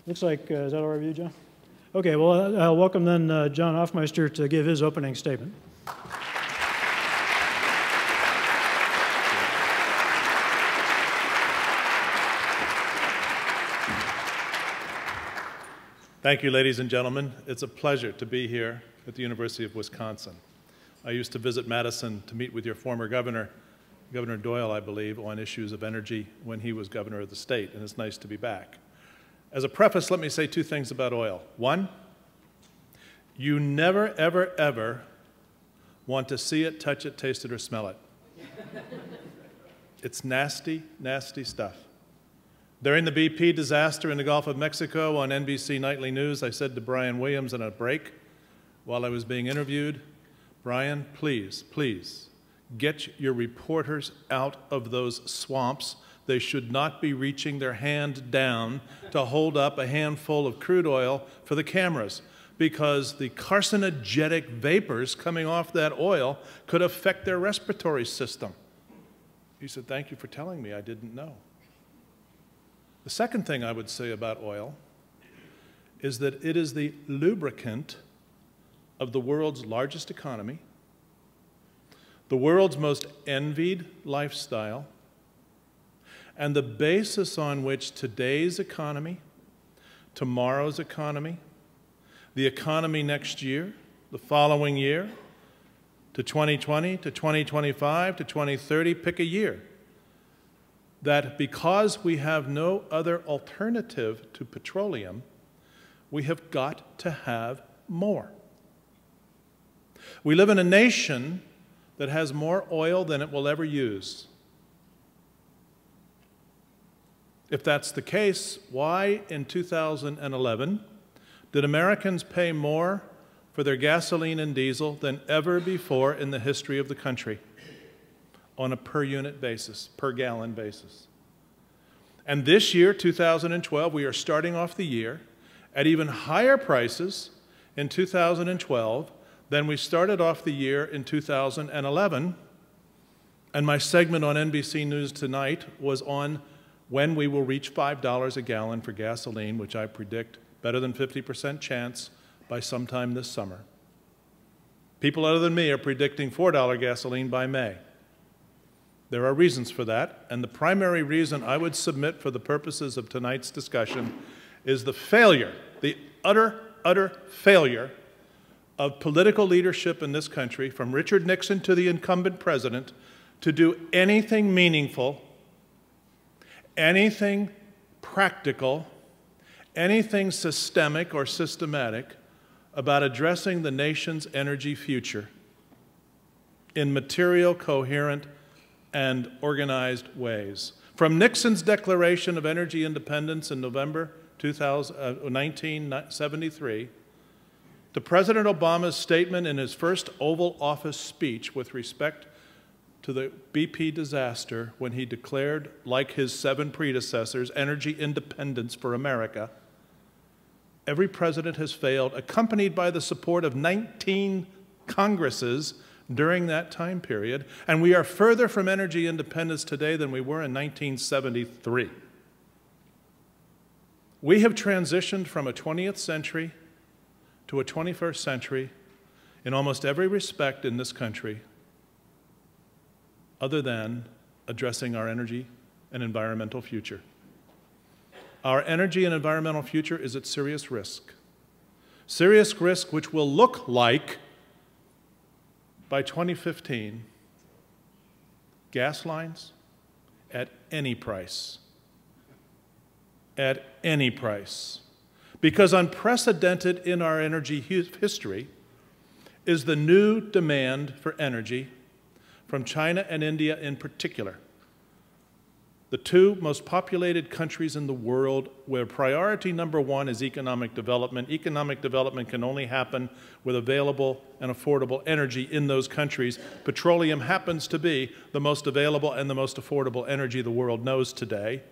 Looks like, is that all right with you, John? Okay, well, I'll welcome then John Hofmeister to give his opening statement. Thank you, ladies and gentlemen. It's a pleasure to be here at the University of Wisconsin. I used to visit Madison to meet with your former governor, Governor Doyle, I believe, on issues of energy when he was governor of the state, and it's nice to be back. As a preface, let me say two things about oil. One, you never, ever, ever want to see it, touch it, taste it, or smell it. It's nasty, nasty stuff. During the BP disaster in the Gulf of Mexico on NBC Nightly News, I said to Brian Williams in a break while I was being interviewed, Brian, please, please, get your reporters out of those swamps. They should not be reaching their hand down to hold up a handful of crude oil for the cameras, because the carcinogenic vapors coming off that oil could affect their respiratory system. He said, thank you for telling me, I didn't know. The second thing I would say about oil is that it is the lubricant of the world's largest economy, the world's most envied lifestyle, and the basis on which today's economy, tomorrow's economy, the economy next year, the following year, to 2020, to 2025, to 2030, pick a year, that because we have no other alternative to petroleum, we have got to have more. We live in a nation that has more oil than it will ever use. If that's the case, why in 2011 did Americans pay more for their gasoline and diesel than ever before in the history of the country on a per unit basis, per gallon basis? And this year, 2012, we are starting off the year at even higher prices in 2012 than we started off the year in 2011. And my segment on NBC News tonight was on when we will reach $5 a gallon for gasoline, which I predict better than 50% chance by sometime this summer. People other than me are predicting $4 gasoline by May. There are reasons for that, and the primary reason I would submit for the purposes of tonight's discussion is the failure, the utter failure of political leadership in this country, from Richard Nixon to the incumbent president, to do anything meaningful, anything practical, anything systemic or systematic about addressing the nation's energy future in material, coherent, and organized ways. From Nixon's declaration of energy independence in November 1973 to President Obama's statement in his first Oval Office speech with respect to the BP disaster, when he declared, like his 7 predecessors, energy independence for America, every president has failed, accompanied by the support of 19 Congresses during that time period, and we are further from energy independence today than we were in 1973. We have transitioned from a 20th century to a 21st century in almost every respect in this country, other than addressing our energy and environmental future. Our energy and environmental future is at serious risk. Serious risk which will look like, by 2015, gas lines at any price. At any price. Because unprecedented in our energy history is the new demand for energy from China and India in particular, the 2 most populated countries in the world, where priority number 1 is economic development. Economic development can only happen with available and affordable energy in those countries. Petroleum happens to be the most available and the most affordable energy the world knows today,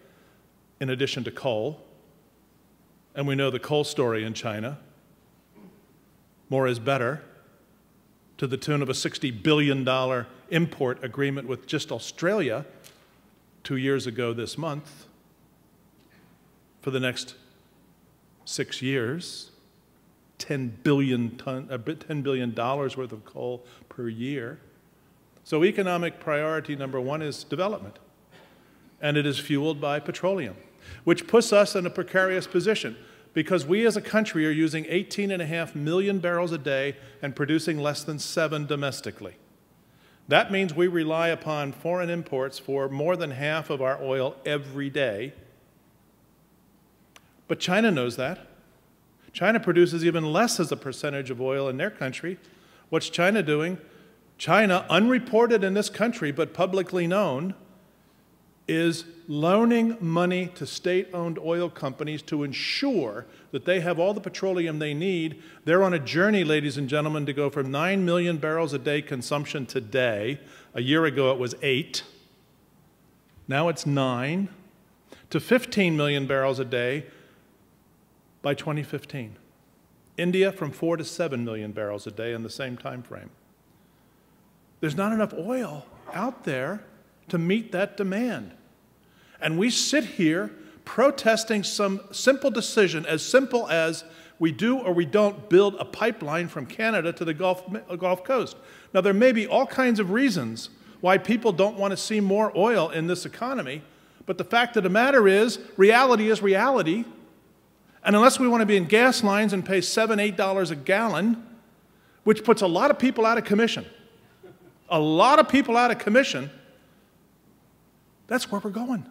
in addition to coal. And we know the coal story in China. More is better, to the tune of a $60 billion import agreement with just Australia 2 years ago this month for the next 6 years, $10 billion worth of coal per year. So economic priority number one is development, and it is fueled by petroleum, which puts us in a precarious position because we as a country are using 18.5 million barrels a day and producing less than 7 domestically. That means we rely upon foreign imports for more than half of our oil every day. But China knows that. China produces even less as a percentage of oil in their country. What's China doing? China, unreported in this country but publicly known, is loaning money to state-owned oil companies to ensure that they have all the petroleum they need. They're on a journey, ladies and gentlemen, to go from 9 million barrels a day consumption today. A year ago it was 8. Now it's 9. To 15 million barrels a day by 2015. India from 4 to 7 million barrels a day in the same time frame. There's not enough oil out there to meet that demand. And we sit here protesting some simple decision, as simple as we do or we don't build a pipeline from Canada to the Gulf Coast. Now, there may be all kinds of reasons why people don't want to see more oil in this economy, but the fact of the matter is reality, and unless we want to be in gas lines and pay $7, $8 a gallon, which puts a lot of people out of commission, that's where we're going.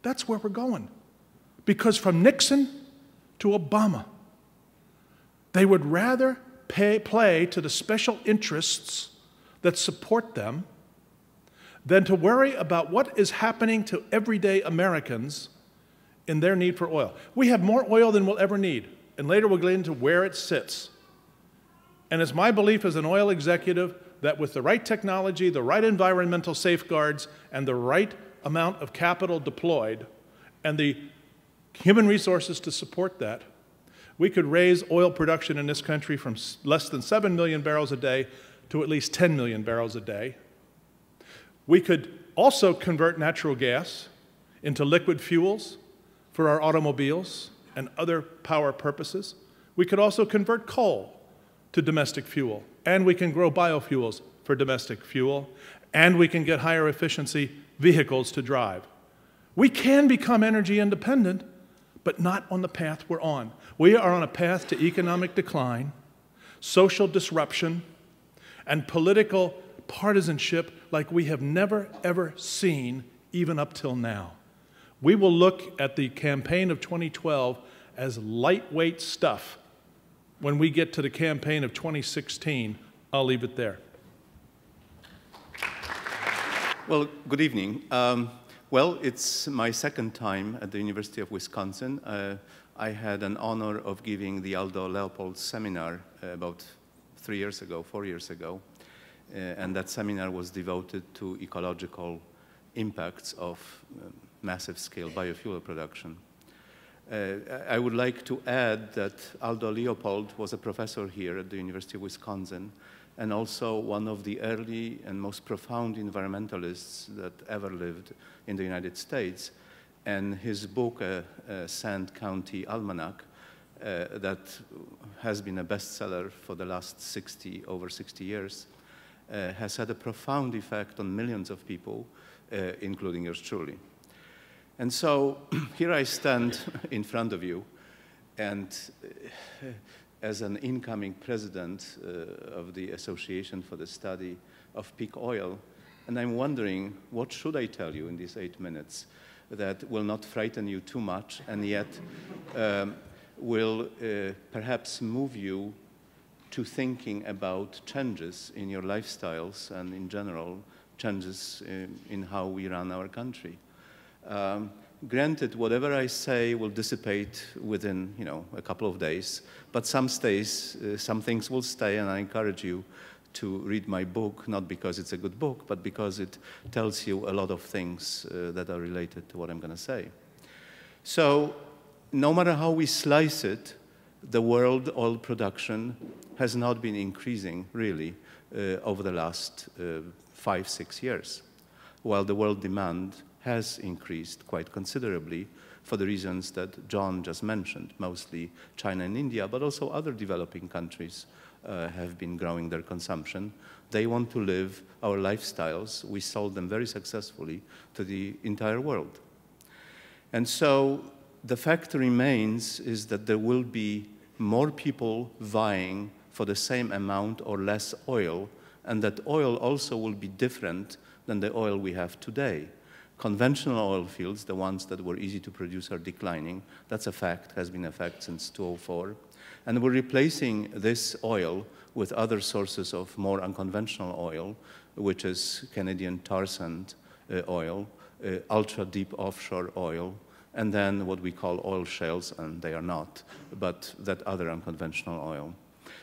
That's where we're going. Because from Nixon to Obama, they would rather play to the special interests that support them than to worry about what is happening to everyday Americans in their need for oil. We have more oil than we'll ever need, and later we'll get into where it sits. And it's my belief as an oil executive that with the right technology, the right environmental safeguards, and the right amount of capital deployed, and the human resources to support that, we could raise oil production in this country from less than 7 million barrels a day to at least 10 million barrels a day. We could also convert natural gas into liquid fuels for our automobiles and other power purposes. We could also convert coal to domestic fuel, and we can grow biofuels for domestic fuel, and we can get higher efficiency vehicles to drive. We can become energy independent, but not on the path we're on. We are on a path to economic decline, social disruption, and political partisanship like we have never, ever seen, even up till now. We will look at the campaign of 2012 as lightweight stuff. When we get to the campaign of 2016, I'll leave it there. Well, good evening. Well, it's my second time at the University of Wisconsin. I had an honor of giving the Aldo Leopold seminar about 4 years ago. And that seminar was devoted to ecological impacts of massive scale biofuel production. I would like to add that Aldo Leopold was a professor here at the University of Wisconsin and also one of the early and most profound environmentalists that ever lived in the United States. And his book, Sand County Almanac, that has been a bestseller for the last over 60 years, has had a profound effect on millions of people, including yours truly. And so here I stand in front of you, and as an incoming president of the Association for the Study of Peak Oil, and I'm wondering, what should I tell you in these 8 minutes that will not frighten you too much, and yet will perhaps move you to thinking about changes in your lifestyles and in general, changes in how we run our country. Granted, whatever I say will dissipate within, a couple of days, but some things will stay, and I encourage you to read my book, not because it's a good book, but because it tells you a lot of things that are related to what I'm going to say. So, no matter how we slice it, the world oil production has not been increasing, really, over the last 5-6 years, while the world demand has increased quite considerably for the reasons that John just mentioned, mostly China and India, but also other developing countries have been growing their consumption. They want to live our lifestyles. We sold them very successfully to the entire world. And so the fact remains is that there will be more people vying for the same amount or less oil, and that oil also will be different than the oil we have today. Conventional oil fields, the ones that were easy to produce, are declining. That's a fact, has been a fact since 2004. And we're replacing this oil with other sources of more unconventional oil, which is Canadian tar sand oil, ultra-deep offshore oil, and then what we call oil shales, and they are not, but that other unconventional oil.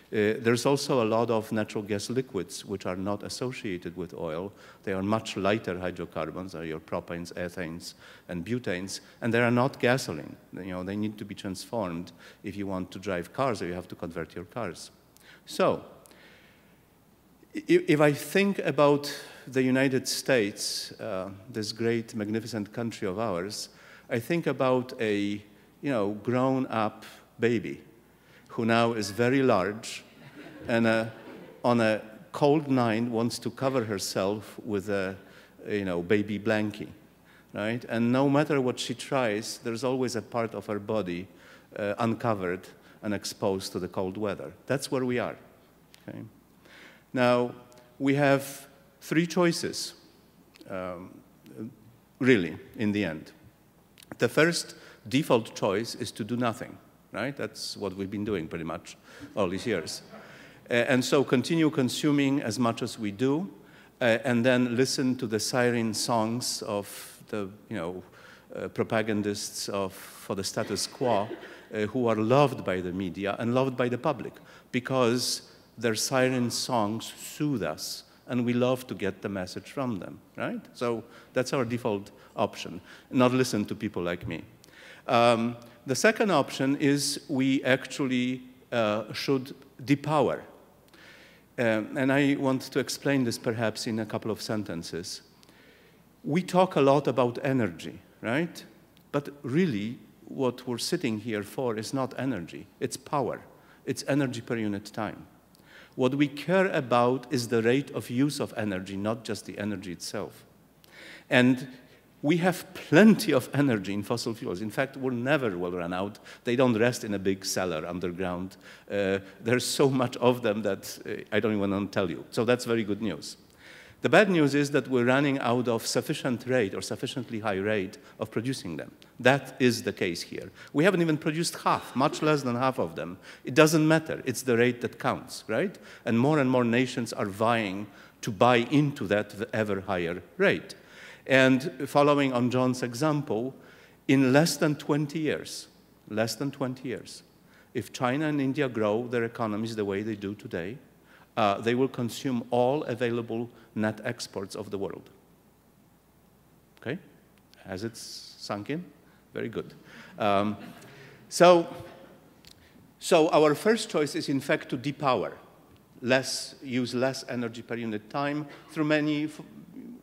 There's also a lot of natural gas liquids which are not associated with oil. They are much lighter hydrocarbons, are your propanes, ethanes, and butanes, and they are not gasoline. You know, they need to be transformed if you want to drive cars, or you have to convert your cars. So, if I think about the United States, this great, magnificent country of ours, I think about a, grown-up baby who now is very large and on a cold night wants to cover herself with a, baby blankie, right? And no matter what she tries, there's always a part of her body uncovered and exposed to the cold weather. That's where we are, okay? Now, we have three choices, really, in the end. The first default choice is to do nothing, right? That's what we've been doing pretty much all these years. And so continue consuming as much as we do, and then listen to the siren songs of the, propagandists for the status quo who are loved by the media and loved by the public because their siren songs soothe us, and we love to get the message from them, right? So that's our default option, not listen to people like me. The second option is we actually should depower. And I want to explain this perhaps in a couple of sentences. We talk a lot about energy, right? But really, what we're sitting here for is not energy, it's power. It's energy per unit time. What we care about is the rate of use of energy, not just the energy itself. And we have plenty of energy in fossil fuels. In fact, we'll never will run out. They don't rest in a big cellar underground. There's so much of them that I don't even want to tell you. So that's very good news. The bad news is that we're running out of sufficient rate or sufficiently high rate of producing them. That is the case here. We haven't even produced half, much less than half of them. It doesn't matter. It's the rate that counts, right? And more nations are vying to buy into that ever higher rate. And following on John's example, in less than 20 years, if China and India grow their economies the way they do today, they will consume all available net exports of the world. Okay? Has it sunk in? Very good. So our first choice is, in fact, to depower, use less energy per unit time through many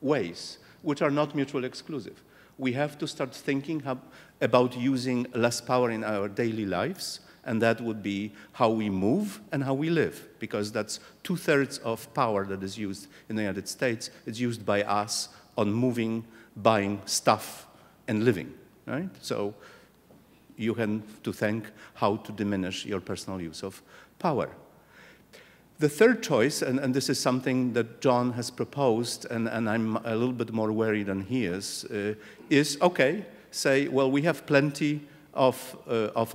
ways, which are not mutually exclusive. We have to start thinking about using less power in our daily lives, and that would be how we move and how we live, because that's 2/3 of power that is used in the United States. It's used by us on moving, buying stuff, and living, right? So you have to think how to diminish your personal use of power. The third choice, and this is something that John has proposed, and I'm a little bit more wary than he is okay, say, well, we have plenty of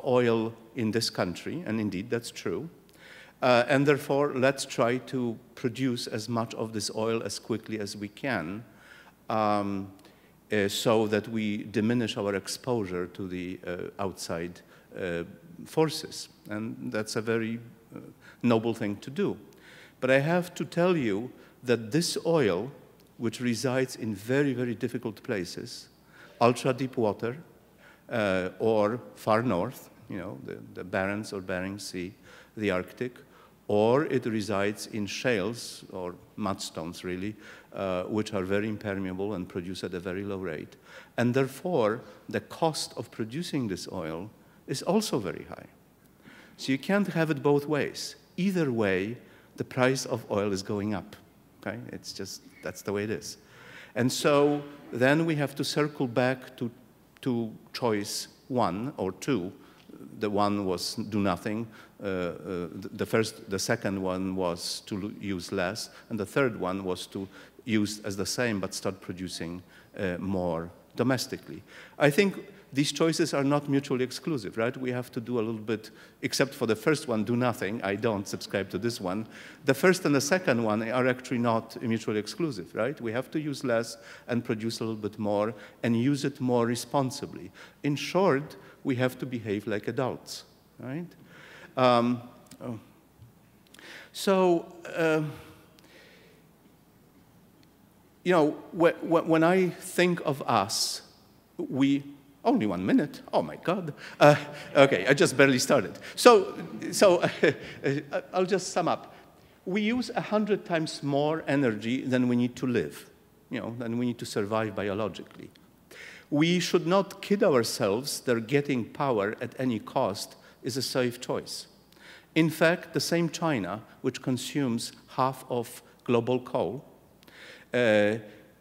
oil in this country, and indeed that's true, and therefore let's try to produce as much of this oil as quickly as we can so that we diminish our exposure to the outside forces, and that's a very noble thing to do. But I have to tell you that this oil, which resides in very, very difficult places, ultra-deep water, or far north, the Barents or Bering Sea, the Arctic, or it resides in shales, or mudstones really, which are very impermeable and produce at a very low rate. And therefore, the cost of producing this oil is also very high. So you can't have it both ways. Either way, the price of oil is going up, okay? It's just, that's the way it is. And so then we have to circle back to choice 1 or 2. The one was do nothing. The second one was to use less, and the third one was to use as the same but start producing more domestically. I think these choices are not mutually exclusive, right? We have to do a little bit, except for the first one, do nothing. I don't subscribe to this one. The first and the second one are actually not mutually exclusive, right? We have to use less and produce a little bit more and use it more responsibly. In short, we have to behave like adults, right? You know, when I think of us, only 1 minute, oh my God. Okay, I just barely started. So I'll just sum up. We use 100 times more energy than we need to live, you know, than we need to survive biologically. We should not kid ourselves that getting power at any cost is a safe choice. In fact, the same China, which consumes half of global coal,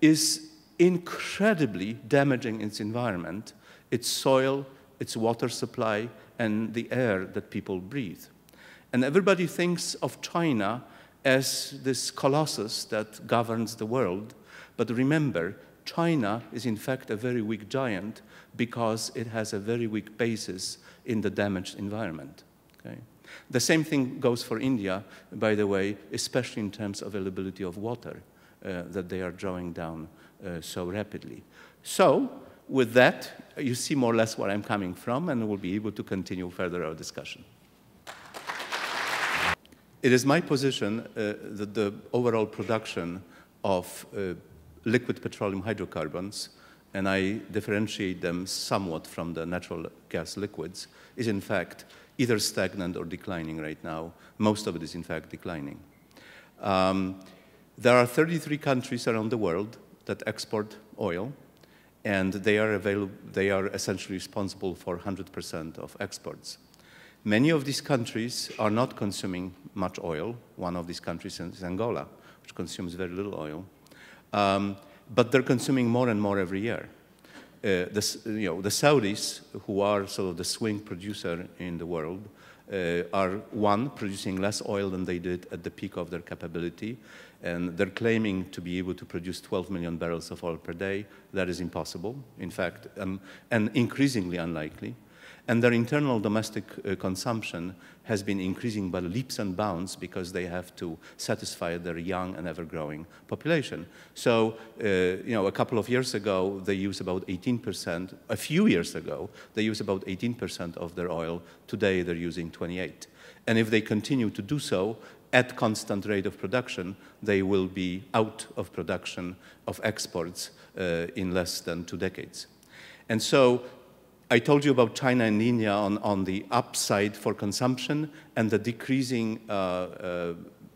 is incredibly damaging its environment, its soil, its water supply, and the air that people breathe. And everybody thinks of China as this colossus that governs the world, but remember, China is in fact a very weak giant because it has a very weak basis in the damaged environment. Okay? The same thing goes for India, by the way, especially in terms of availability of water that they are drawing down so rapidly. So, with that, you see more or less where I'm coming from, and we'll be able to continue further our discussion. It is my position that the overall production of liquid petroleum hydrocarbons, and I differentiate them somewhat from the natural gas liquids, is in fact either stagnant or declining right now. Most of it is in fact declining. There are 33 countries around the world that export oil, and they are essentially responsible for 100% of exports. Many of these countries are not consuming much oil. One of these countries is Angola, which consumes very little oil. But they're consuming more and more every year. The Saudis, who are sort of the swing producer in the world, are, one, producing less oil than they did at the peak of their capability, and they're claiming to be able to produce 12 million barrels of oil per day. That is impossible, in fact, and increasingly unlikely. And their internal domestic consumption has been increasing by leaps and bounds because they have to satisfy their young and ever-growing population. So, a couple of years ago, they used about 18%. A few years ago, they used about 18% of their oil. Today, they're using 28%. And if they continue to do so at constant rate of production, they will be out of production of exports in less than 2 decades. And so, I told you about China and India on the upside for consumption and the decreasing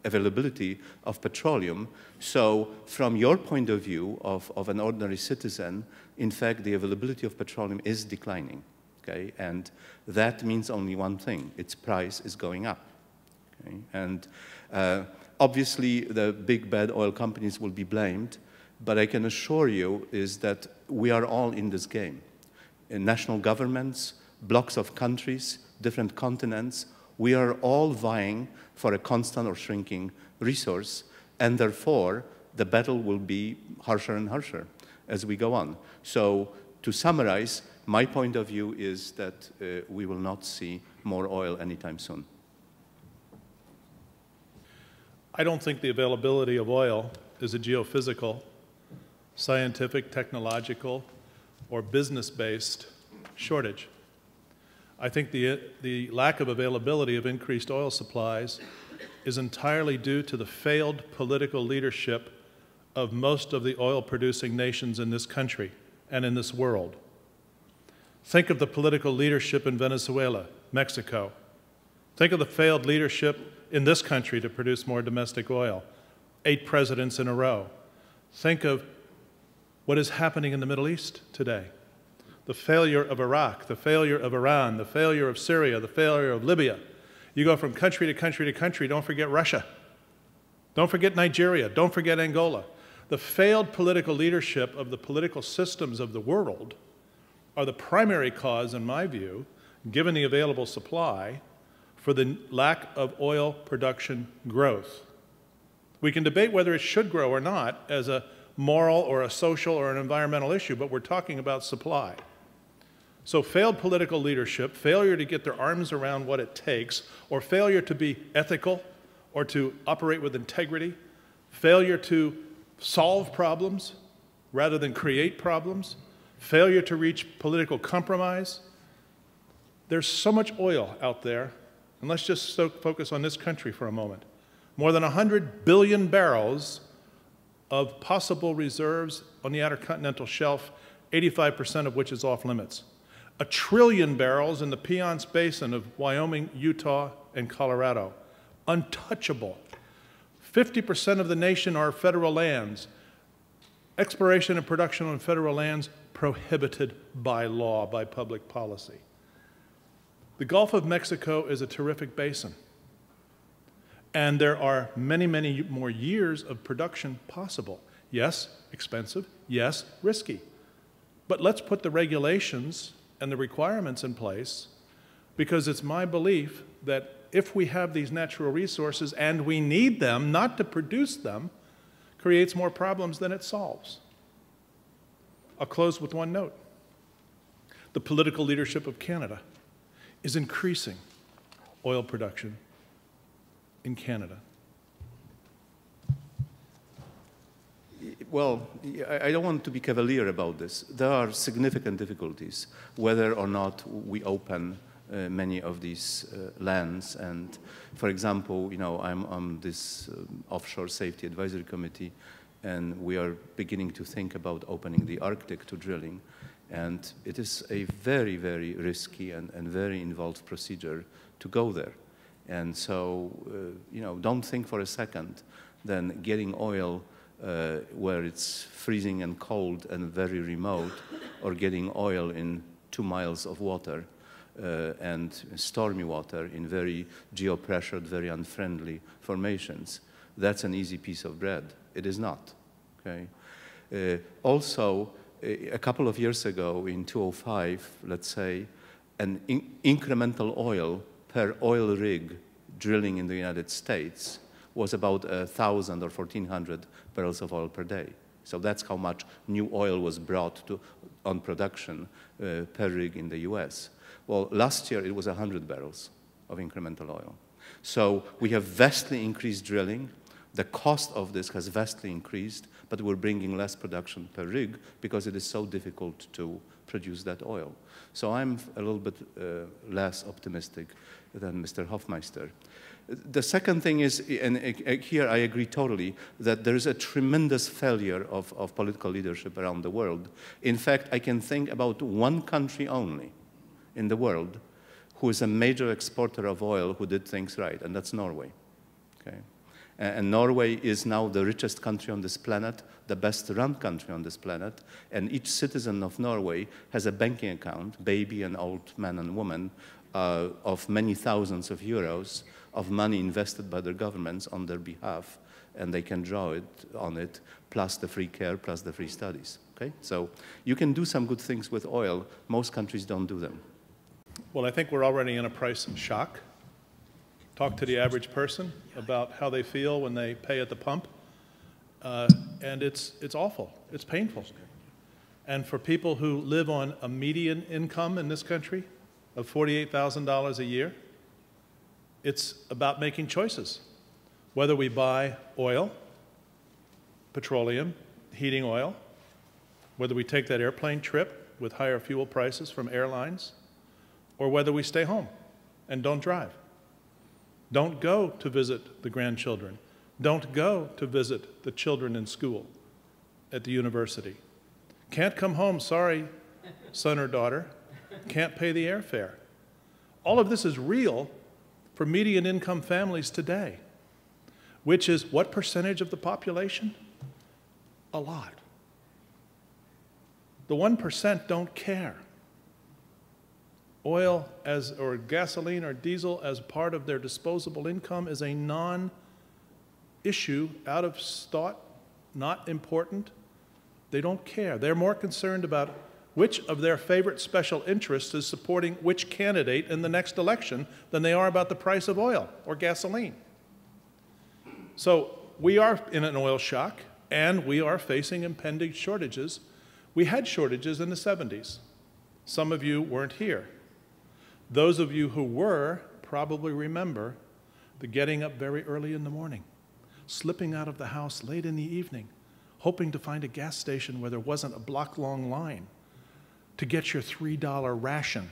availability of petroleum. So from your point of view of an ordinary citizen, in fact, the availability of petroleum is declining, okay? And that means only one thing: its price is going up, okay? And obviously, the big bad oil companies will be blamed, but I can assure you is that we are all in this game. In national governments, blocks of countries, different continents, we are all vying for a constant or shrinking resource, and therefore the battle will be harsher and harsher as we go on. So to summarize, my point of view is that we will not see more oil anytime soon. I don't think the availability of oil is a geophysical, scientific, technological, or business-based shortage. I think the lack of availability of increased oil supplies is entirely due to the failed political leadership of most of the oil-producing nations in this country and in this world. Think of the political leadership in Venezuela, Mexico. Think of the failed leadership in this country to produce more domestic oil. 8 presidents in a row. Think of what is happening in the Middle East today. The failure of Iraq, the failure of Iran, the failure of Syria, the failure of Libya. You go from country to country to country. Don't forget Russia. Don't forget Nigeria. Don't forget Angola. The failed political leadership of the political systems of the world are the primary cause, in my view, given the available supply, for the lack of oil production growth. We can debate whether it should grow or not as a moral or a social or an environmental issue, but we're talking about supply. So failed political leadership, failure to get their arms around what it takes, or failure to be ethical or to operate with integrity, failure to solve problems rather than create problems, failure to reach political compromise. There's so much oil out there, and let's just focus on this country for a moment. More than 100 billion barrels of possible reserves on the outer continental shelf, 85% of which is off limits. 1 trillion barrels in the Piceance Basin of Wyoming, Utah, and Colorado. Untouchable. 50% of the nation are federal lands. Exploration and production on federal lands prohibited by law, by public policy. The Gulf of Mexico is a terrific basin. And there are many, many more years of production possible. Yes, expensive. Yes, risky. But let's put the regulations and the requirements in place, because it's my belief that if we have these natural resources and we need them, not to produce them, creates more problems than it solves. I'll close with one note. The political leadership of Canada is increasing oil production in Canada. Well, I don't want to be cavalier about this. There are significant difficulties, whether or not we open many of these lands. And for example, you know, I'm on this Offshore Safety Advisory Committee, and we are beginning to think about opening the Arctic to drilling. And it is a very, very risky and very involved procedure to go there. And so, you know, don't think for a second then getting oil where it's freezing and cold and very remote, or getting oil in 2 miles of water and stormy water in very geopressured, very unfriendly formations. That's an easy piece of bread. It is not. Okay? Also, a couple of years ago, in 2005, let's say, an incremental oil per oil rig drilling in the United States was about 1,000 or 1,400 barrels of oil per day. So that's how much new oil was brought on production per rig in the US. Well, last year it was 100 barrels of incremental oil. So we have vastly increased drilling. The cost of this has vastly increased, but we're bringing less production per rig because it is so difficult to produce that oil. So I'm a little bit less optimistic than Mr. Hofmeister. The second thing is, and here I agree totally, that there is a tremendous failure of political leadership around the world. In fact, I can think about one country only in the world who is a major exporter of oil who did things right, and that's Norway. Okay? And Norway is now the richest country on this planet, the best run country on this planet, and each citizen of Norway has a banking account, baby and old man and woman, of many thousands of euros of money invested by their governments on their behalf, and they can draw it on it, plus the free care, plus the free studies. Okay? So you can do some good things with oil. Most countries don't do them. Well, I think we're already in a price shock. Talk to the average person about how they feel when they pay at the pump, and it's awful. It's painful. And for people who live on a median income in this country of $48,000 a year, it's about making choices. Whether we buy oil, petroleum, heating oil, whether we take that airplane trip with higher fuel prices from airlines, or whether we stay home and don't drive. Don't go to visit the grandchildren. Don't go to visit the children in school, at the university. Can't come home, sorry, son or daughter. Can't pay the airfare. All of this is real for for median income families today, which is what percentage of the population? A lot. The 1% don't care. Oil or gasoline or diesel as part of their disposable income is a non-issue, out of thought, not important. They don't care. They're more concerned about which of their favorite special interests is supporting which candidate in the next election than they are about the price of oil or gasoline. So we are in an oil shock, and we are facing impending shortages. We had shortages in the 70s. Some of you weren't here. Those of you who were probably remember the getting up very early in the morning, slipping out of the house late in the evening, hoping to find a gas station where there wasn't a block-long line to get your $3 ration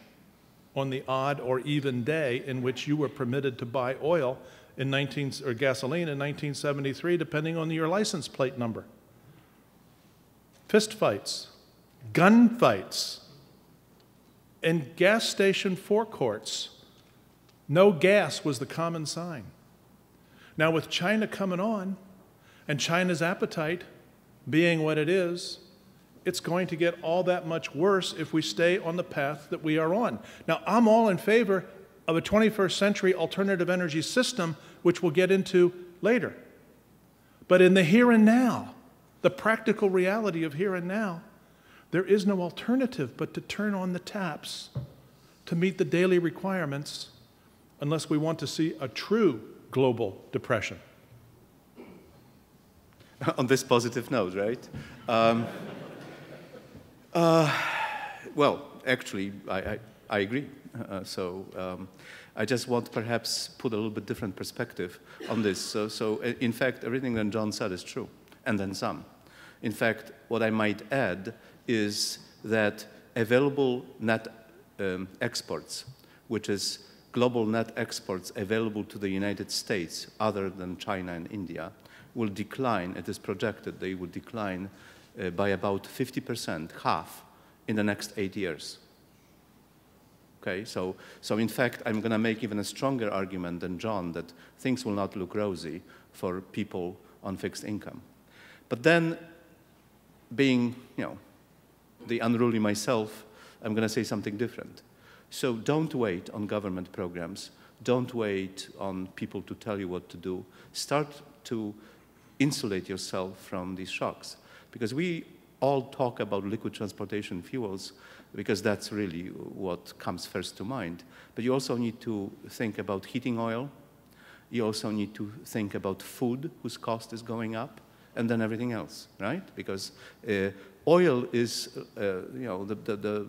on the odd or even day in which you were permitted to buy oil or gasoline in 1973, depending on your license plate number. Fist fights, gun fights, and gas station forecourts. No gas was the common sign. Now, with China coming on and China's appetite being what it is, it's going to get all that much worse if we stay on the path that we are on. Now, I'm all in favor of a 21st century alternative energy system, which we'll get into later. But in the here and now, the practical reality of here and now, there is no alternative but to turn on the taps to meet the daily requirements unless we want to see a true global depression. On this positive note, right? Well, actually, I agree. I just want to perhaps put a little bit different perspective on this. So in fact, everything that John said is true, and then some. In fact, what I might add is that available net exports, which is global net exports available to the United States other than China and India, will decline. It is projected they will decline by about 50%, half, in the next 8 years. Okay, so in fact, I'm going to make even a stronger argument than John that things will not look rosy for people on fixed income. But then, being, the unruly myself, I'm going to say something different. So don't wait on government programs. Don't wait on people to tell you what to do. Start to insulate yourself from these shocks. Because we all talk about liquid transportation fuels because that's really what comes first to mind. But you also need to think about heating oil. You also need to think about food, whose cost is going up, and then everything else, right? Because oil is, the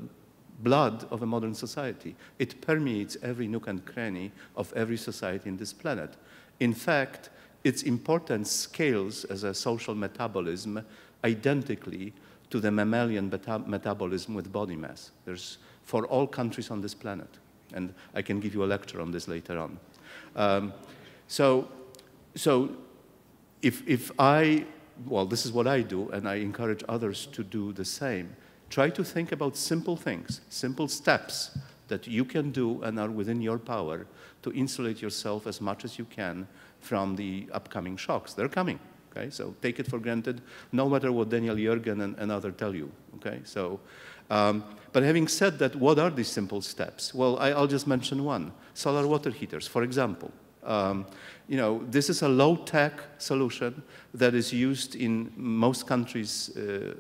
blood of a modern society. It permeates every nook and cranny of every society in this planet. In fact, its importance scales as a social metabolism identically to the mammalian metabolism with body mass. There's for all countries on this planet. And I can give you a lecture on this later on. So if well, this is what I do, and I encourage others to do the same. Try to think about simple things, simple steps that you can do and are within your power to insulate yourself as much as you can from the upcoming shocks. They're coming, okay? So take it for granted, no matter what Daniel Yergin and others tell you, okay? So, but having said that, what are these simple steps? Well, I'll just mention one, solar water heaters, for example. This is a low-tech solution that is used in most countries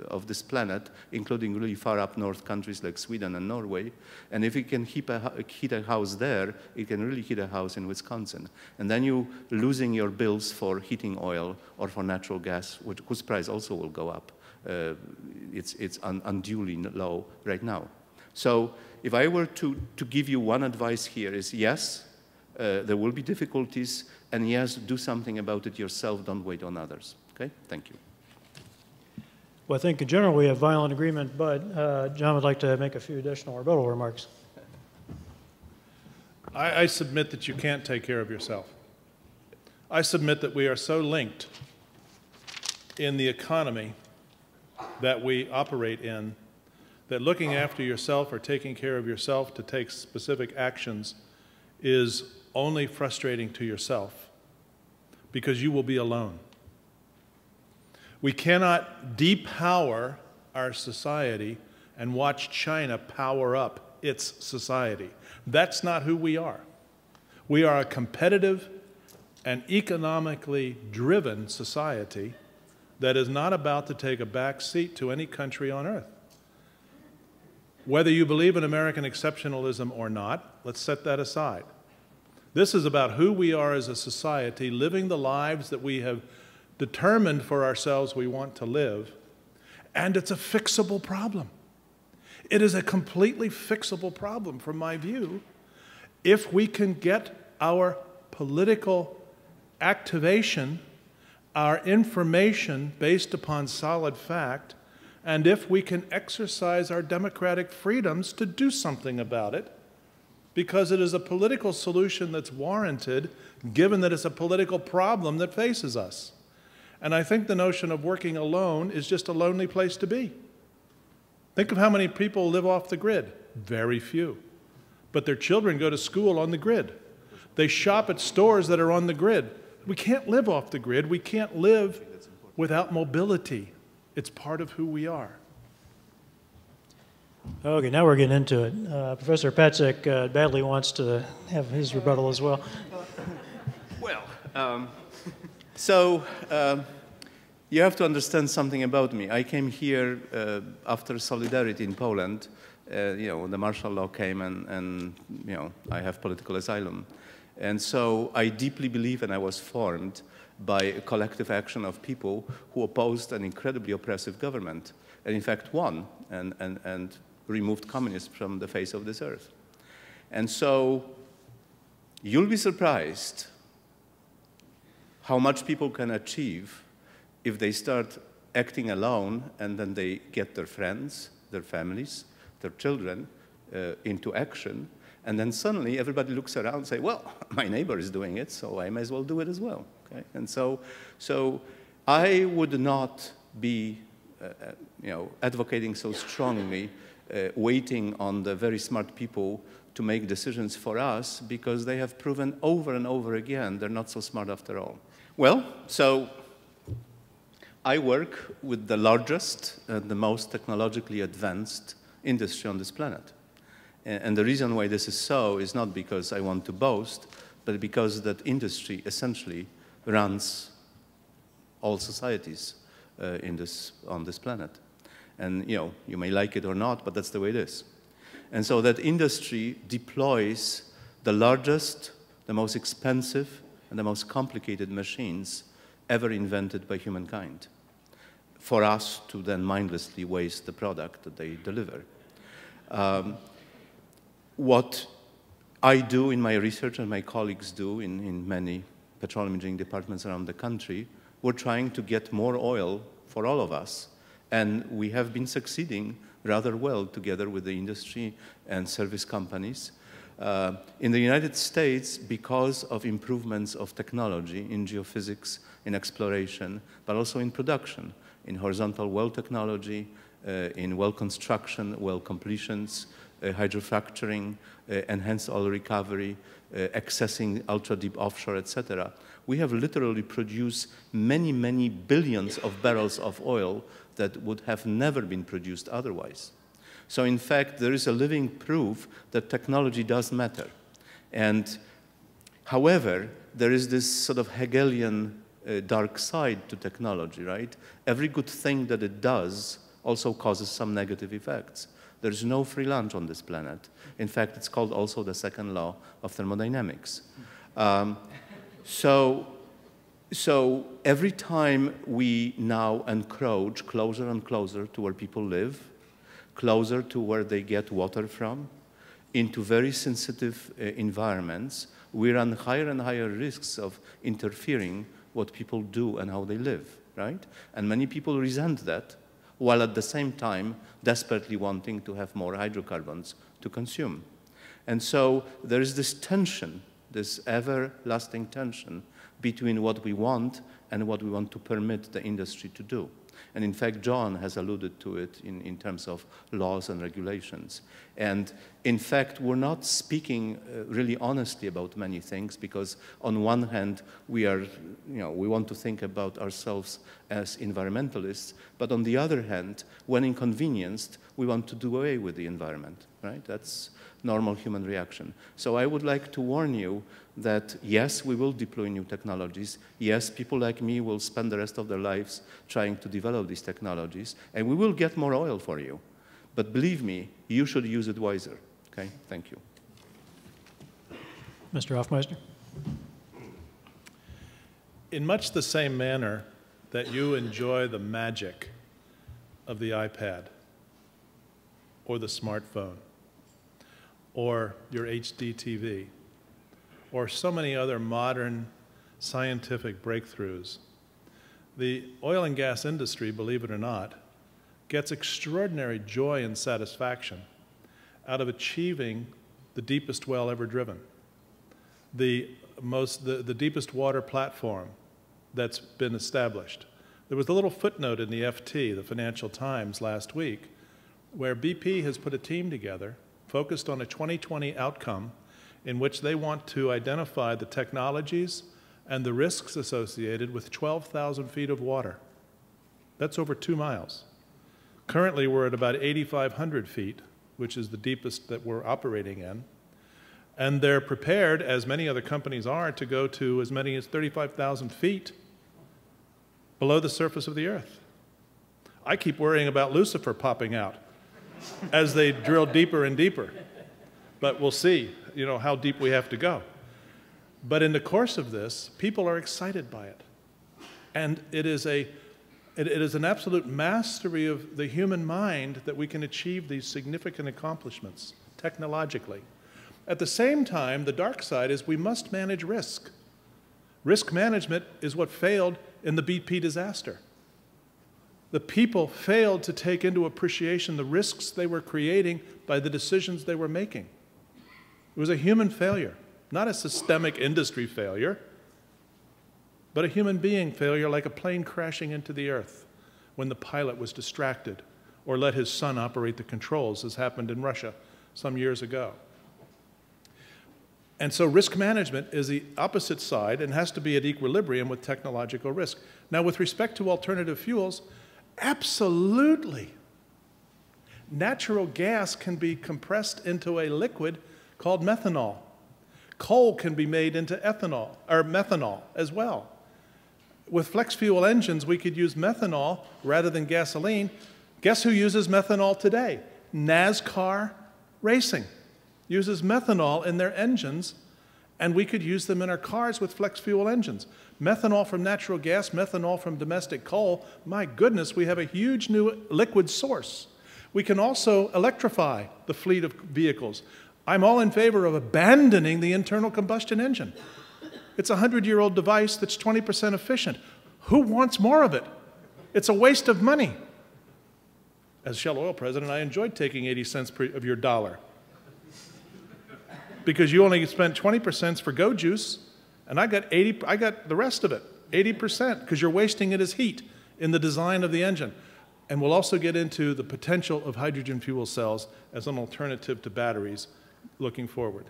of this planet, including really far up north countries like Sweden and Norway. And if you can heat a house there, it can really heat a house in Wisconsin. And then you're losing your bills for heating oil or for natural gas, whose price also will go up. It's unduly low right now. So if I were to give you one advice here is yes, there will be difficulties, and yes, do something about it yourself. Don't wait on others. Okay? Thank you. Well, I think in general we have violent agreement, but John would like to make a few additional rebuttal remarks. I submit that you can't take care of yourself. I submit that we are so linked in the economy that we operate in that looking after yourself or taking care of yourself to take specific actions is only frustrating to yourself because you will be alone. We cannot depower our society and watch China power up its society. That's not who we are. We are a competitive and economically driven society that is not about to take a back seat to any country on earth. Whether you believe in American exceptionalism or not, let's set that aside. This is about who we are as a society, living the lives that we have determined for ourselves we want to live, and it's a fixable problem. It is a completely fixable problem from my view if we can get our political activation, our information based upon solid fact, and if we can exercise our democratic freedoms to do something about it, because it is a political solution that's warranted, given that it's a political problem that faces us. And I think the notion of working alone is just a lonely place to be. Think of how many people live off the grid. Very few. But their children go to school on the grid. They shop at stores that are on the grid. We can't live off the grid. We can't live without mobility. It's part of who we are. Okay, now we're getting into it. Professor Patzek badly wants to have his rebuttal as well. Well, you have to understand something about me. I came here after Solidarity in Poland. The martial law came and I have political asylum. And so I deeply believe, and I was formed by a collective action of people who opposed an incredibly oppressive government, and in fact won and removed communism from the face of this earth. And so you'll be surprised how much people can achieve if they start acting alone and then they get their friends, their families, their children into action. And then suddenly everybody looks around and say, well, my neighbor is doing it, so I may as well do it as well. Okay? And so I would not be advocating so strongly waiting on the very smart people to make decisions for us, because they have proven over and over again they're not so smart after all. Well, so I work with the largest and the most technologically advanced industry on this planet. And the reason why this is so is not because I want to boast, but because that industry essentially runs all societies on this planet. And you may like it or not, but that's the way it is. And so that industry deploys the largest, the most expensive, and the most complicated machines ever invented by humankind for us to then mindlessly waste the product that they deliver. What I do in my research and my colleagues do in many petroleum engineering departments around the country, we're trying to get more oil for all of us. And we have been succeeding rather well together with the industry and service companies. In the United States, because of improvements of technology in geophysics, in exploration, but also in production, in horizontal well technology, in well construction, well completions, hydrofracturing, enhanced oil recovery, accessing ultra-deep offshore, etc. We have literally produced many, many billions of barrels of oil that would have never been produced otherwise. So in fact, there is a living proof that technology does matter. And however, there is this sort of Hegelian dark side to technology, right? Every good thing that it does also causes some negative effects. There's no free lunch on this planet. In fact, it's called also the second law of thermodynamics. So every time we now encroach closer and closer to where people live, closer to where they get water from, into very sensitive environments, we run higher and higher risks of interfering what people do and how they live, right? And many people resent that, while at the same time desperately wanting to have more hydrocarbons to consume. And so there is this tension, this everlasting tension between what we want and what we want to permit the industry to do. And in fact, John has alluded to it in terms of laws and regulations. And in fact, we're not speaking really honestly about many things, because on one hand, we want to think about ourselves as environmentalists, but on the other hand, when inconvenienced, we want to do away with the environment, right? That's normal human reaction. So I would like to warn you that yes, we will deploy new technologies. Yes, people like me will spend the rest of their lives trying to develop these technologies, and we will get more oil for you. But believe me, you should use it wiser. Okay, thank you. Mr. Hofmeister. In much the same manner that you enjoy the magic of the iPad or the smartphone or your HD TV or so many other modern scientific breakthroughs, the oil and gas industry, believe it or not, gets extraordinary joy and satisfaction out of achieving the deepest well ever driven, the deepest water platform that's been established. There was a little footnote in the FT, the Financial Times, last week, where BP has put a team together focused on a 2020 outcome in which they want to identify the technologies and the risks associated with 12,000 feet of water. That's over 2 miles. Currently, we're at about 8,500 feet, which is the deepest that we're operating in. And they're prepared, as many other companies are, to go to as many as 35,000 feet below the surface of the earth. I keep worrying about Lucifer popping out as they drill deeper and deeper. But we'll see, how deep we have to go. But in the course of this, people are excited by it. And it is an absolute mastery of the human mind that we can achieve these significant accomplishments technologically. At the same time, the dark side is we must manage risk. Risk management is what failed in the BP disaster. The people failed to take into appreciation the risks they were creating by the decisions they were making. It was a human failure, not a systemic industry failure, but a human being failure, like a plane crashing into the earth when the pilot was distracted or let his son operate the controls, as happened in Russia some years ago. And so risk management is the opposite side and has to be at equilibrium with technological risk. Now, with respect to alternative fuels, absolutely. Natural gas can be compressed into a liquid called methanol. Coal can be made into ethanol, or methanol as well. With flex fuel engines, we could use methanol rather than gasoline. Guess who uses methanol today? NASCAR Racing uses methanol in their engines, and we could use them in our cars with flex fuel engines. Methanol from natural gas, methanol from domestic coal. My goodness, we have a huge new liquid source. We can also electrify the fleet of vehicles. I'm all in favor of abandoning the internal combustion engine. It's a 100-year-old device that's 20% efficient. Who wants more of it? It's a waste of money. As Shell Oil president, I enjoyed taking 80 cents of your dollar, because you only spent 20% for Go Juice, and I got the rest of it, 80%, because you're wasting it as heat in the design of the engine. And we'll also get into the potential of hydrogen fuel cells as an alternative to batteries looking forward.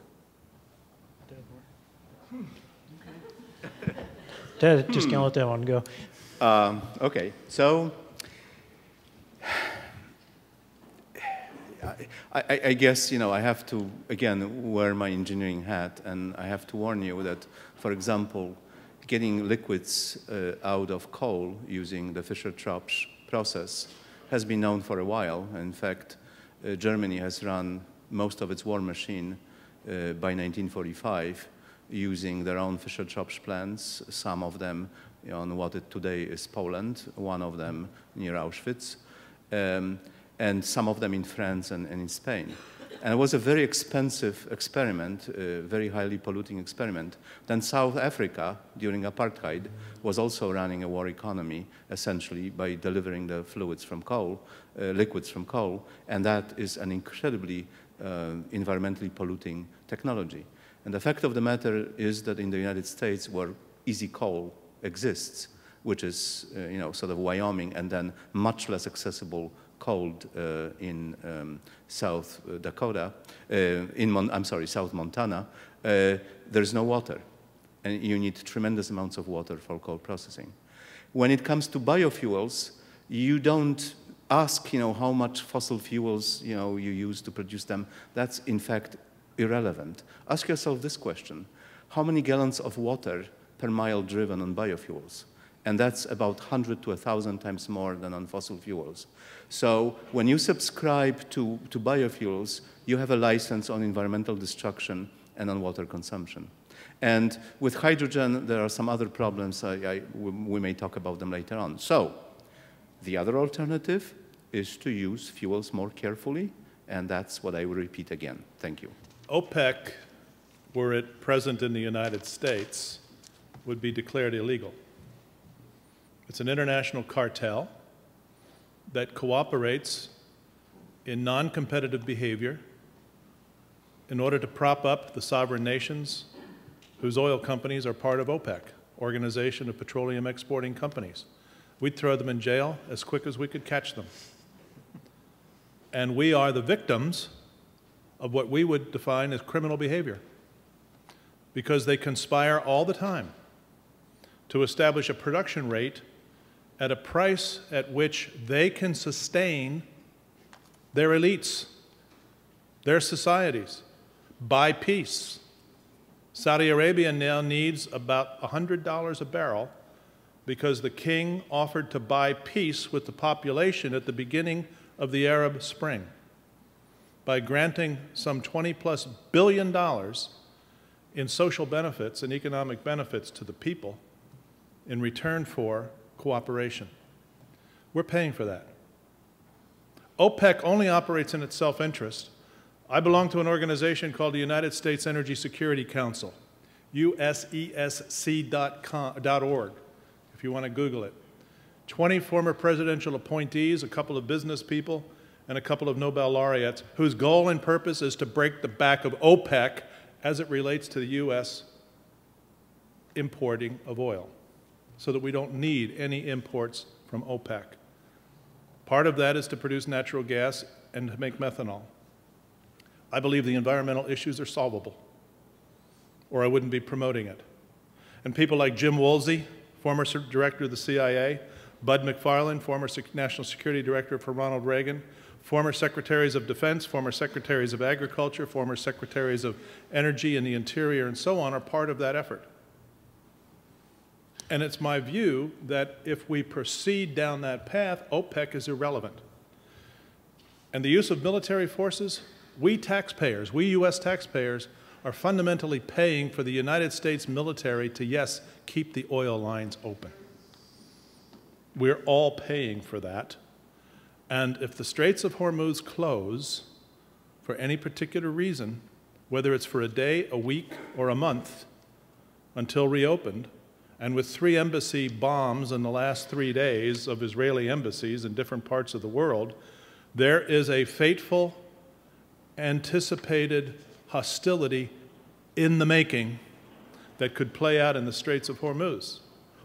Ted, just can't let that one go. Okay, so I guess, I have to, again, wear my engineering hat, and I have to warn you that, for example, getting liquids out of coal using the Fischer-Tropsch process has been known for a while. In fact, Germany has run most of its war machine by 1945 using their own Fischer-Tropsch plants, some of them on what today is Poland, one of them near Auschwitz, and some of them in France and in Spain. And it was a very expensive experiment, a very highly polluting experiment. Then South Africa, during apartheid, was also running a war economy, essentially, by delivering the fluids from coal, liquids from coal, and that is an incredibly environmentally polluting technology. And the fact of the matter is that in the United States, where easy coal exists, which is, you know, sort of Wyoming, and then much less accessible cold in South Dakota, South Montana, there's no water. And you need tremendous amounts of water for coal processing. When it comes to biofuels, you don't ask, you know, how much fossil fuels, you know, you use to produce them. That's, in fact, irrelevant. Ask yourself this question. How many gallons of water per mile driven on biofuels? And that's about 100 to 1,000 times more than on fossil fuels. So when you subscribe to biofuels, you have a license on environmental destruction and on water consumption. And with hydrogen, there are some other problems. We may talk about them later on. So the other alternative is to use fuels more carefully, and that's what I will repeat again. Thank you. OPEC, were it present in the United States, would be declared illegal. It's an international cartel that cooperates in non-competitive behavior in order to prop up the sovereign nations whose oil companies are part of OPEC, Organization of Petroleum Exporting Companies. We'd throw them in jail as quick as we could catch them. And we are the victims of what we would define as criminal behavior, because they conspire all the time to establish a production rate at a price at which they can sustain their elites, their societies, buy peace. Saudi Arabia now needs about $100 a barrel because the king offered to buy peace with the population at the beginning of the Arab Spring by granting some $20+ billion in social benefits and economic benefits to the people in return for cooperation. We're paying for that. OPEC only operates in its self-interest. I belong to an organization called the United States Energy Security Council, usesc.org, if you want to Google it. 20 former presidential appointees, a couple of business people, and a couple of Nobel laureates, whose goal and purpose is to break the back of OPEC as it relates to the U.S. importing of oil, so that we don't need any imports from OPEC. Part of that is to produce natural gas and to make methanol. I believe the environmental issues are solvable, or I wouldn't be promoting it. And people like Jim Woolsey, former director of the CIA, Bud McFarlane, former National Security Director for Ronald Reagan, former Secretaries of Defense, former Secretaries of Agriculture, former Secretaries of Energy and the Interior, and so on, are part of that effort. And it's my view that if we proceed down that path, OPEC is irrelevant. And the use of military forces, we taxpayers, we U.S. taxpayers, are fundamentally paying for the United States military to, yes, keep the oil lines open. We're all paying for that. And if the Straits of Hormuz close for any particular reason, whether it's for a day, a week, or a month, until reopened, and with 3 embassy bombs in the last 3 days of Israeli embassies in different parts of the world, there is a fateful, anticipated hostility in the making that could play out in the Straits of Hormuz.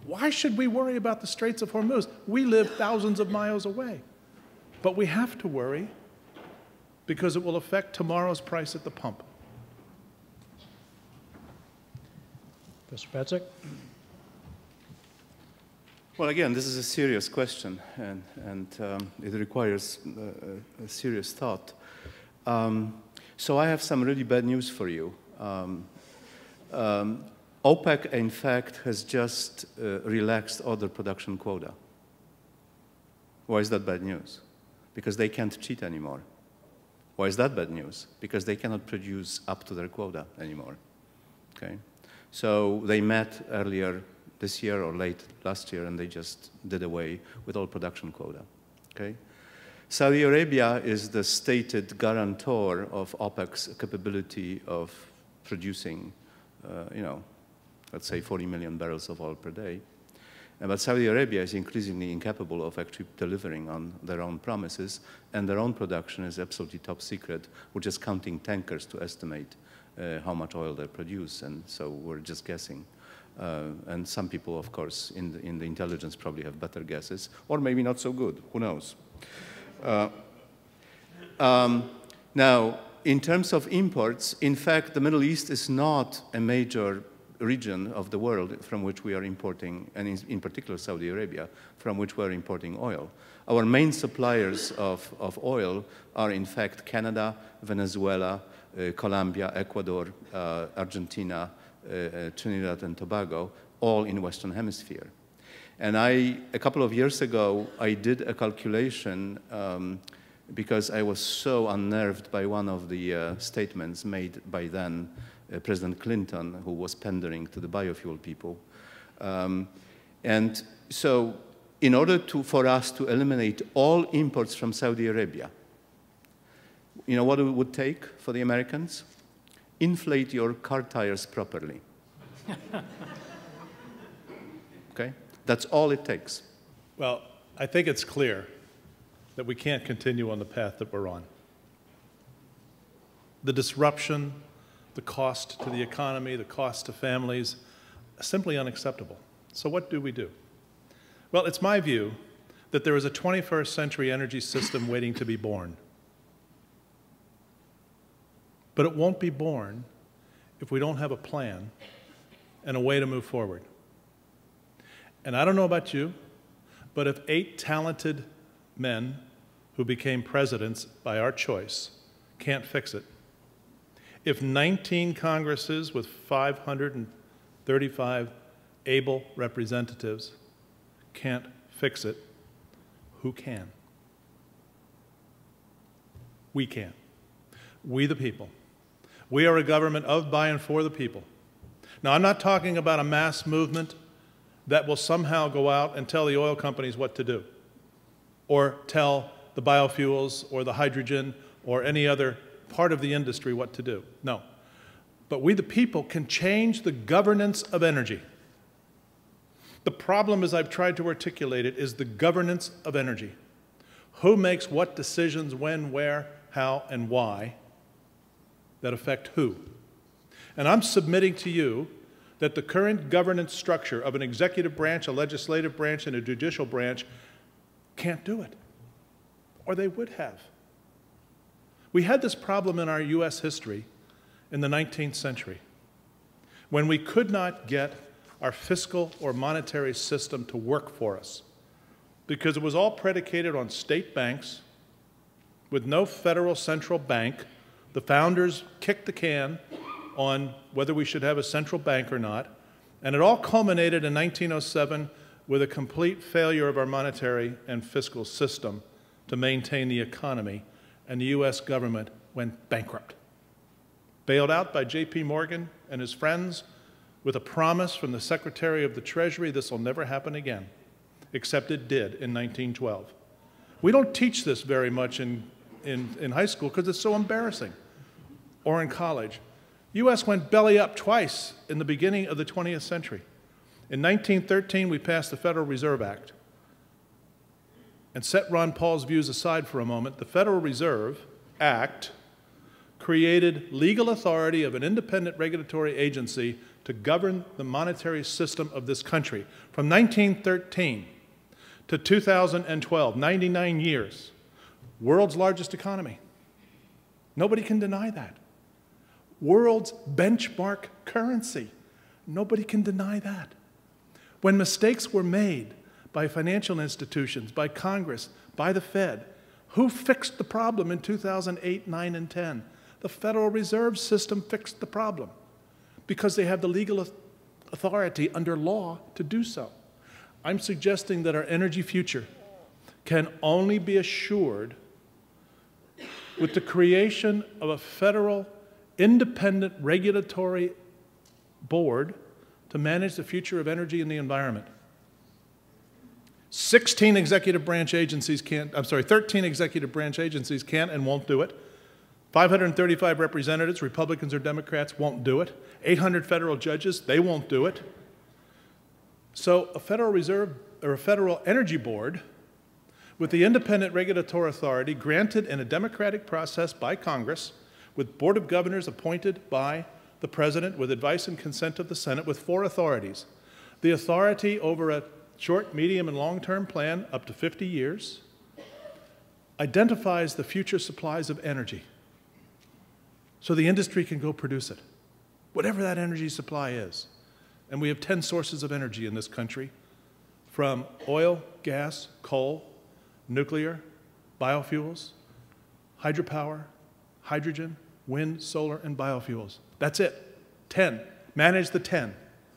Why should we worry about the Straits of Hormuz? We live thousands of miles away. But we have to worry because it will affect tomorrow's price at the pump. Mr. Patzek? Well, again, this is a serious question, and it requires a serious thought. So I have some really bad news for you. OPEC, in fact, has just relaxed other production quota. Why is that bad news? Because they can't cheat anymore. Why is that bad news? Because they cannot produce up to their quota anymore. Okay? So they met earlier this year or late last year, and they just did away with all production quota. Okay? Saudi Arabia is the stated guarantor of OPEC's capability of producing, let's say 40 million barrels of oil per day. But Saudi Arabia is increasingly incapable of actually delivering on their own promises, and their own production is absolutely top secret. We're just counting tankers to estimate how much oil they produce, and so we're just guessing. And some people, of course, in the intelligence probably have better guesses, or maybe not so good, who knows. Now, in terms of imports, in fact, the Middle East is not a major region of the world from which we are importing, and in particular Saudi Arabia, from which we are importing oil. Our main suppliers of oil are, in fact, Canada, Venezuela, Colombia, Ecuador, Argentina, Trinidad and Tobago, all in Western Hemisphere. And a couple of years ago, I did a calculation because I was so unnerved by one of the statements made by then President Clinton, who was pandering to the biofuel people. And so in order for us to eliminate all imports from Saudi Arabia, you know what it would take for the Americans? Inflate your car tires properly. Okay? That's all it takes. Well, I think it's clear that we can't continue on the path that we're on. The disruption, the cost to the economy, the cost to families, simply unacceptable. So what do we do? Well, it's my view that there is a 21st century energy system waiting to be born. But it won't be born if we don't have a plan and a way to move forward. And I don't know about you, but if 8 talented men who became presidents by our choice can't fix it, if 19 Congresses with 535 able representatives can't fix it, who can? We can. We the people. We are a government of, by, and for the people. Now, I'm not talking about a mass movement that will somehow go out and tell the oil companies what to do, or tell the biofuels or the hydrogen or any other part of the industry what to do. No. But we the people can change the governance of energy. The problem, as I've tried to articulate it, is the governance of energy. Who makes what decisions, when, where, how, and why that affect who? And I'm submitting to you that the current governance structure of an executive branch, a legislative branch, and a judicial branch can't do it, or they would have. We had this problem in our US history in the 19th century when we could not get our fiscal or monetary system to work for us because it was all predicated on state banks with no federal central bank. The founders kicked the can on whether we should have a central bank or not, and it all culminated in 1907 with a complete failure of our monetary and fiscal system to maintain the economy, and the US government went bankrupt. Bailed out by J.P. Morgan and his friends with a promise from the Secretary of the Treasury, this will never happen again, except it did in 1912. We don't teach this very much in high school because it's so embarrassing, or in college. U.S. went belly up twice in the beginning of the 20th century. In 1913, we passed the Federal Reserve Act. And set Ron Paul's views aside for a moment, the Federal Reserve Act created legal authority of an independent regulatory agency to govern the monetary system of this country. From 1913 to 2012, 99 years, world's largest economy. Nobody can deny that. World's benchmark currency. Nobody can deny that. When mistakes were made by financial institutions, by Congress, by the Fed, who fixed the problem in 2008, 9, and 10? The Federal Reserve System fixed the problem because they have the legal authority under law to do so. I'm suggesting that our energy future can only be assured with the creation of a federal independent regulatory board to manage the future of energy and the environment. 13 executive branch agencies can't and won't do it. 535 representatives, Republicans or Democrats, won't do it. 800 federal judges, they won't do it. So a Federal Reserve or a Federal Energy Board with the independent regulatory authority granted in a democratic process by Congress with Board of Governors appointed by the the President, with advice and consent of the Senate, with 4 authorities. The authority over a short, medium, and long-term plan up to 50 years, identifies the future supplies of energy so the industry can go produce it, whatever that energy supply is. And we have 10 sources of energy in this country, from oil, gas, coal, nuclear, biofuels, hydropower, hydrogen, wind, solar, and biofuels. That's it. 10. Manage the 10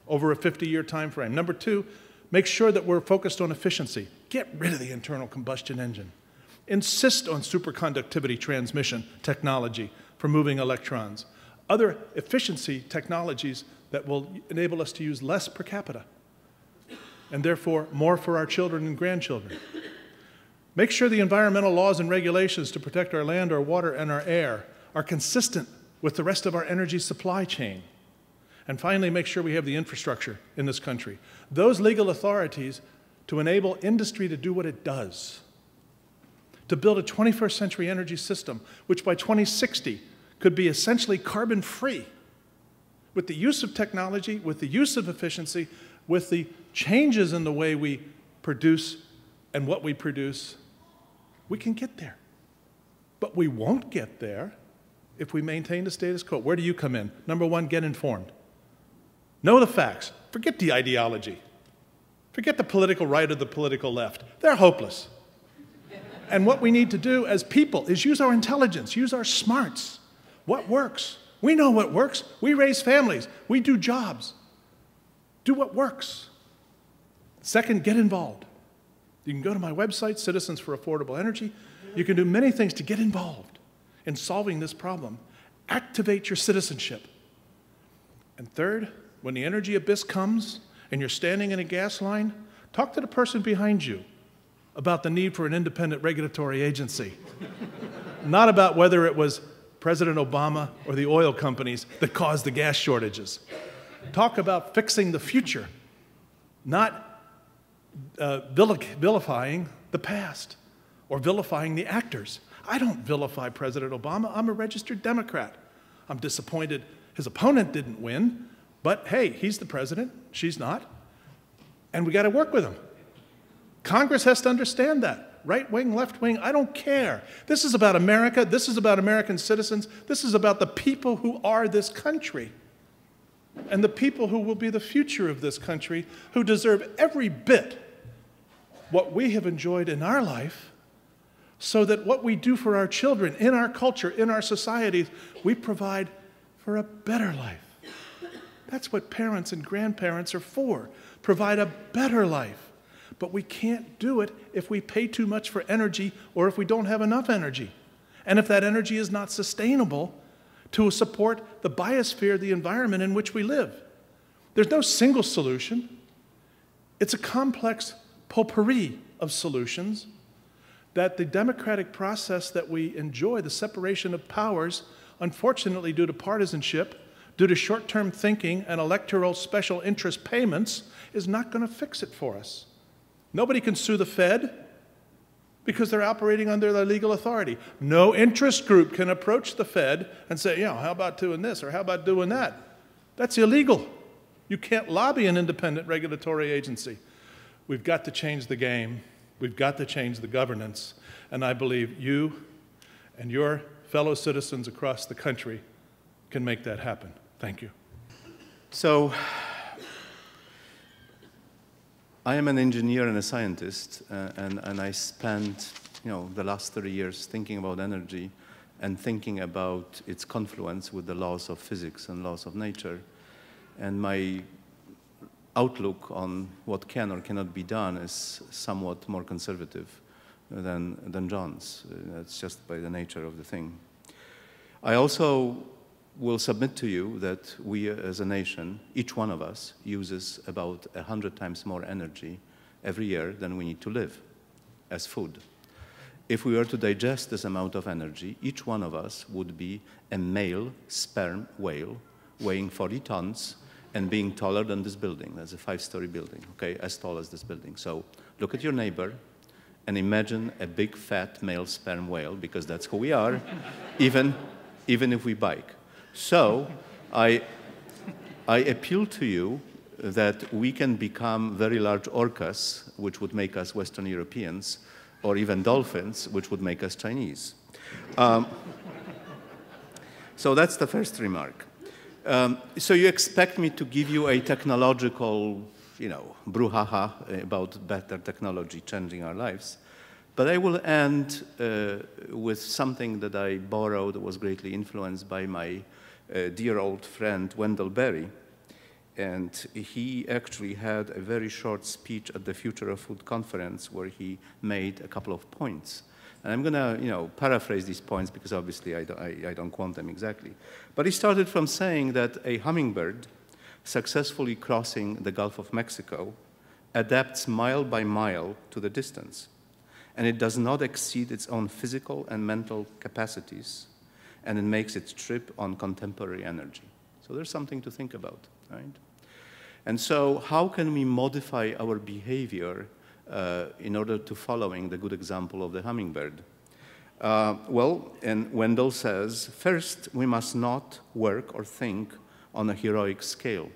over a 50-year time frame. Number 2, make sure that we're focused on efficiency. Get rid of the internal combustion engine. Insist on superconductivity transmission technology for moving electrons. Other efficiency technologies that will enable us to use less per capita, and therefore more for our children and grandchildren. Make sure the environmental laws and regulations to protect our land, our water, and our air are consistent with the rest of our energy supply chain. And finally, make sure we have the infrastructure in this country. Those legal authorities to enable industry to do what it does, to build a 21st century energy system, which by 2060 could be essentially carbon-free, with the use of technology, with the use of efficiency, with the changes in the way we produce and what we produce, we can get there. But we won't get there if we maintain the status quo. Where do you come in? Number 1, get informed. Know the facts. Forget the ideology. Forget the political right or the political left. They're hopeless. And what we need to do as people is use our intelligence, use our smarts. What works? We know what works. We raise families. We do jobs. Do what works. Second, get involved. You can go to my website, Citizens for Affordable Energy. You can do many things to get involved in solving this problem. Activate your citizenship. And third, when the energy abyss comes and you're standing in a gas line, talk to the person behind you about the need for an independent regulatory agency. Not about whether it was President Obama or the oil companies that caused the gas shortages. Talk about fixing the future, not vilifying the past or vilifying the actors. I don't vilify President Obama. I'm a registered Democrat. I'm disappointed his opponent didn't win, but hey, he's the president, she's not, and we got to work with him. Congress has to understand that. Right wing, left wing, I don't care. This is about America. This is about American citizens. This is about the people who are this country and the people who will be the future of this country, who deserve every bit what we have enjoyed in our life, so that what we do for our children, in our culture, in our societies, we provide for a better life. That's what parents and grandparents are for, provide a better life. But we can't do it if we pay too much for energy or if we don't have enough energy. And if that energy is not sustainable to support the biosphere, the environment in which we live. There's no single solution. It's a complex potpourri of solutions that the democratic process that we enjoy, the separation of powers, unfortunately due to partisanship, due to short-term thinking and electoral special interest payments, is not going to fix it for us. Nobody can sue the Fed because they're operating under their legal authority. No interest group can approach the Fed and say, how about doing this or how about doing that? That's illegal. You can't lobby an independent regulatory agency. We've got to change the game. We've got to change the governance. And I believe you and your fellow citizens across the country can make that happen. Thank you. So, I am an engineer and a scientist, and I spent the last 30 years thinking about energy and thinking about its confluence with the laws of physics and laws of nature. And my outlook on what can or cannot be done is somewhat more conservative than John's. That's just by the nature of the thing. I also will submit to you that we as a nation, each one of us, uses about 100 times more energy every year than we need to live as food. If we were to digest this amount of energy, each one of us would be a male sperm whale weighing 40 tons and being taller than this building. That's a 5-story building, okay, as tall as this building. So look at your neighbor and imagine a big fat male sperm whale, because that's who we are, even if we bike. So I I appeal to you that we can become very large orcas, which would make us Western Europeans, or even dolphins, which would make us Chinese. So that's the first remark. So you expect me to give you a technological, brouhaha about better technology changing our lives. But I will end with something that I borrowed that was greatly influenced by my dear old friend, Wendell Berry. And he actually had a very short speech at the Future of Food conference where he made a couple of points. And I'm going to, paraphrase these points because obviously I don't quote them exactly. But he started from saying that a hummingbird successfully crossing the Gulf of Mexico adapts mile by mile to the distance. And it does not exceed its own physical and mental capacities. And it makes its trip on contemporary energy. So there's something to think about, right? And so how can we modify our behavior in order to following the good example of the hummingbird? Well, and Wendell says, first, we must not work or think on a heroic scale.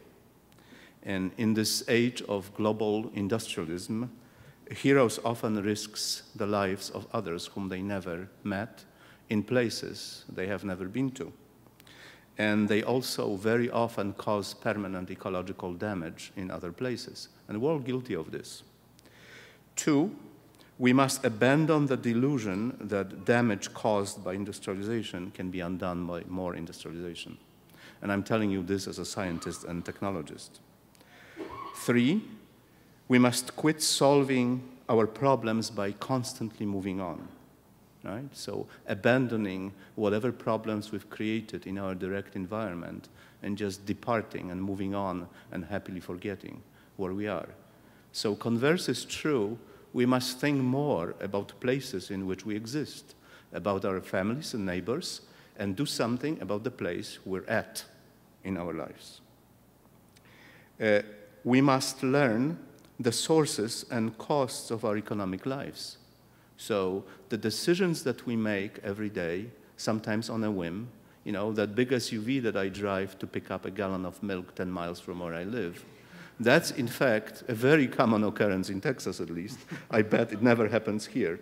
And in this age of global industrialism, heroes often risk the lives of others whom they never met in places they have never been to. And they also very often cause permanent ecological damage in other places. And we're all guilty of this. Two, we must abandon the delusion that damage caused by industrialization can be undone by more industrialization. And I'm telling you this as a scientist and technologist. Three, we must quit solving our problems by constantly moving on. Right? So abandoning whatever problems we've created in our direct environment and just departing and moving on and happily forgetting where we are. So converse is true. We must think more about places in which we exist, about our families and neighbors, and do something about the place we're at in our lives. We must learn the sources and costs of our economic lives. So the decisions that we make every day, sometimes on a whim, that big SUV that I drive to pick up a gallon of milk 10 miles from where I live, that's in fact a very common occurrence in Texas at least. I bet it never happens here.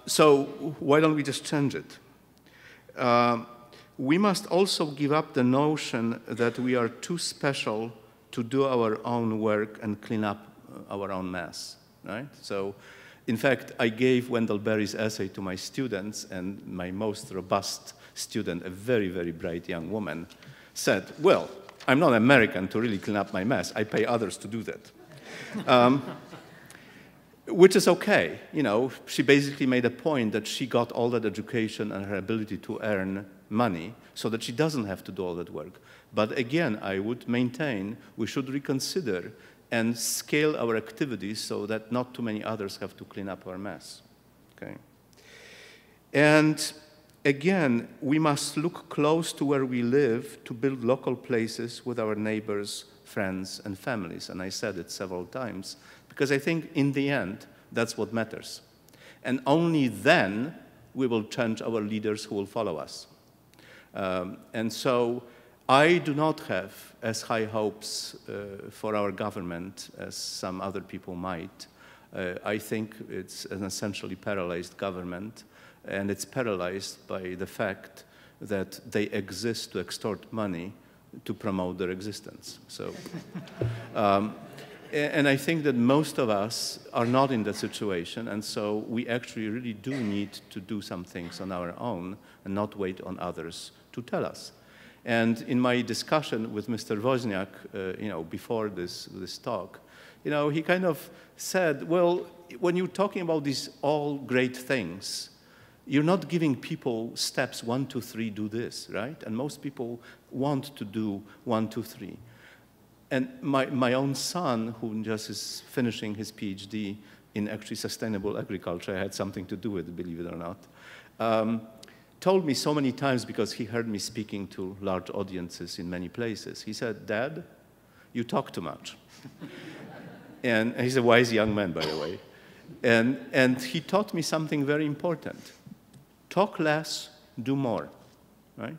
So why don't we just change it? We must also give up the notion that we are too special to do our own work and clean up our own mess, right? So, in fact, I gave Wendell Berry's essay to my students, and my most robust student, a very, very bright young woman, said, well, I'm not American to really clean up my mess. I pay others to do that. Which is okay. She basically made a point that she got all that education and her ability to earn money so that she doesn't have to do all that work. But again, I would maintain we should reconsider and scale our activities so that not too many others have to clean up our mess, okay? And again, we must look close to where we live to build local places with our neighbors, friends, and families. And I said it several times, because I think in the end, that's what matters. And only then we will change our leaders who will follow us. And so I do not have as high hopes for our government as some other people might. I think it's an essentially paralyzed government, and it's paralyzed by the fact that they exist to extort money to promote their existence. So, and I think that most of us are not in that situation, and so we actually really do need to do some things on our own and not wait on others to tell us. And in my discussion with Mr. Wozniak, before this talk, he kind of said, well, when you're talking about these all great things, you're not giving people steps 1, 2, 3, do this, right? And most people want to do 1, 2, 3. And my own son, who just is finishing his PhD in actually sustainable agriculture, I had something to do with it, believe it or not, told me so many times, because he heard me speaking to large audiences in many places. He said, Dad, you talk too much. And he's a wise young man, by the way. And he taught me something very important. Talk less, do more, right?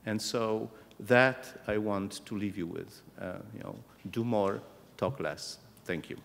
And so that I want to leave you with. You know, do more, talk less. Thank you.